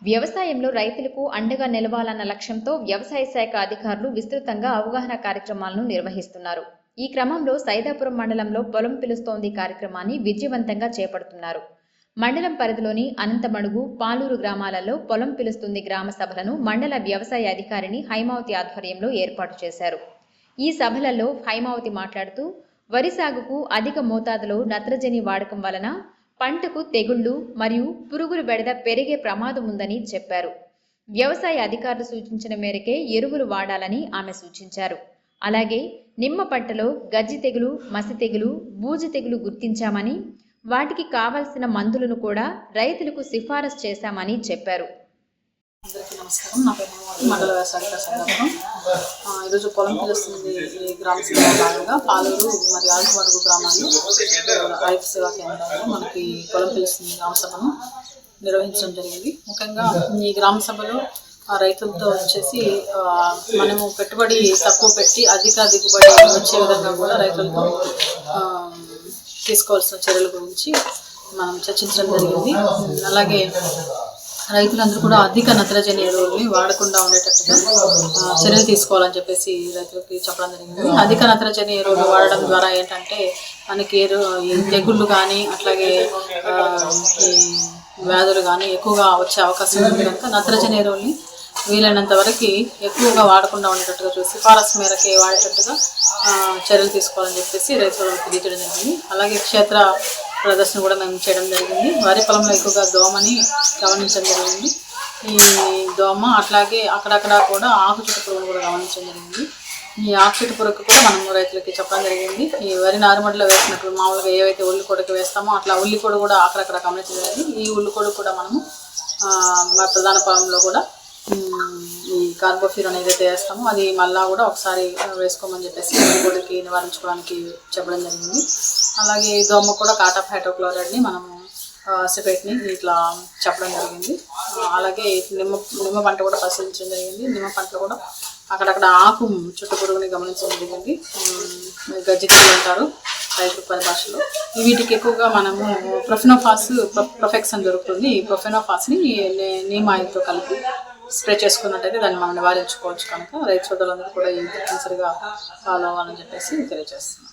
వ్యవసాయంలో రైతులకు అండగా నిలవాలన్న లక్ష్యంతో వ్యవసాయ శాఖ అధికారులు విస్తృతంగా అవగాహన కార్యక్రమాలను నిర్వహిస్తున్నారు. ఈ క్రమంలో సైదాపురం మండలంలో పొలం పిలుస్తోంది కార్యక్రమాన్ని విజయవంతంగా చేపడుతున్నారు. మండలం పరిధిలోని అనంతమడుగు, పాలూరు గ్రామాలలో పొలం పిలుస్తుంది గ్రామ సభలను మండల వ్యవసాయ అధికారిని హైమావతి ఆధ్వర్యంలో ఏర్పాటు చేశారు. ఈ సభలలో హైమావతి మాట్లాడుతూ వరి సాగుకు అధిక మోతాదులో నత్రజని వాడకం వలన పంటకు తెగుళ్లు మరియు పురుగుల బెడద పెరిగే ప్రమాదం ఉందని చెప్పారు. వ్యవసాయ అధికారులు సూచించిన మేరకే ఎరువులు వాడాలని ఆమె సూచించారు. అలాగే నిమ్మ పంటలో గజ్జి తెగులు, మసి తెగులు, బూజు తెగులు గుర్తించామని వాటికి కావలసిన మందులను కూడా రైతులకు సిఫారసు చేశామని చెప్పారు. అందరికీ నమస్కారం. నా పేరు మండల వ్యవసాయ సంఘం. ఈరోజు పొలం పిలుస్తుంది గ్రామ సభలో భాగంగా పాలూరు మరియు ఆంధ్రమడుగు గ్రామాల్లో రైతు సేవా కేంద్రాల్లో మనకి పొలం పిలుస్తుంది గ్రామ సభను నిర్వహించడం జరిగింది. ముఖ్యంగా ఈ గ్రామ సభలో రైతులతో వచ్చేసి మనము పెట్టుబడి తక్కువ పెట్టి అధిక దిగుబడి వచ్చే విధంగా కూడా రైతులతో తీసుకోవాల్సిన చర్యల గురించి మనం చర్చించడం జరిగింది. అలాగే రైతులందరూ కూడా అధిక నత్రజని ఎరువుల్ని వాడకుండా ఉండేటట్టుగా చర్యలు తీసుకోవాలని చెప్పేసి రైతులకి చెప్పడం జరిగింది. అధిక నత్రజని ఎరువులు వాడడం ద్వారా ఏంటంటే మనకి ఈ తెగుళ్ళు కానీ అట్లాగే ఈ వ్యాధులు కానీ ఎక్కువగా వచ్చే అవకాశం ఉంది. కనుక నత్రజని ఎరువుల్ని వీలైనంత వరకు ఎక్కువగా వాడకుండా ఉండేటట్టుగా చూసి సిఫారసు మేరకే వాడేటట్టుగా చర్యలు తీసుకోవాలని చెప్పేసి రైతులకు తెలియజేయడం జరిగింది. అలాగే క్షేత్ర ప్రదర్శన కూడా మేము చేయడం జరిగింది. వరి పొలంలో ఎక్కువగా దోమని గమనించడం జరిగింది. ఈ దోమ అట్లాగే అక్కడక్కడ కూడా ఆకు చుట్టు పురుగును కూడా గమనించడం జరిగింది. ఈ ఆకు చుట్టు పురుగుకు కూడా మనము రైతులకి చెప్పడం జరిగింది. ఈ వరి నారుమడిలో వేసినప్పుడు మామూలుగా ఏవైతే ఉల్లికొడకు వేస్తామో అట్లా ఉల్లికొడు కూడా అక్కడక్కడ గమనించడం జరిగింది. ఈ ఉల్లికొడు కూడా మనము మా ప్రధాన పొలంలో కూడా ఈ కార్బోఫ్యూరాన్ ఏదైతే వేస్తామో అది మళ్ళా కూడా ఒకసారి వేసుకోమని చెప్పేసి ఉల్లికొడికి నివారించుకోవడానికి చెప్పడం జరిగింది. అలాగే దోమ కూడా కాటాప్ హైడ్రోక్లోరైడ్ని మనము సిపేట్ని ఇట్లా చెప్పడం జరిగింది. అలాగే నిమ్మ పంట కూడా పరిశీలించడం జరిగింది. నిమ్మ పంటలో కూడా అక్కడక్కడ ఆకు చుట్టు పురుగుని గమనించడం జరిగింది. గజ్జికలు అంటారు రైతు పరిభాషలో. వీటికి ఎక్కువగా మనము ప్రొఫెక్స్ అని దొరుకుతుంది. ఈ ప్రొఫెనోఫాస్ని నీమ్ ఆయిల్తో కలిపి స్ప్రే చేసుకున్నట్టయితే దాన్ని మనం నివారించుకోవచ్చు. కనుక రైతు సోదరులందరూ కూడా తప్పనిసరిగా ఫాలో అవ్వాలని చెప్పేసి తెలియజేస్తున్నాం.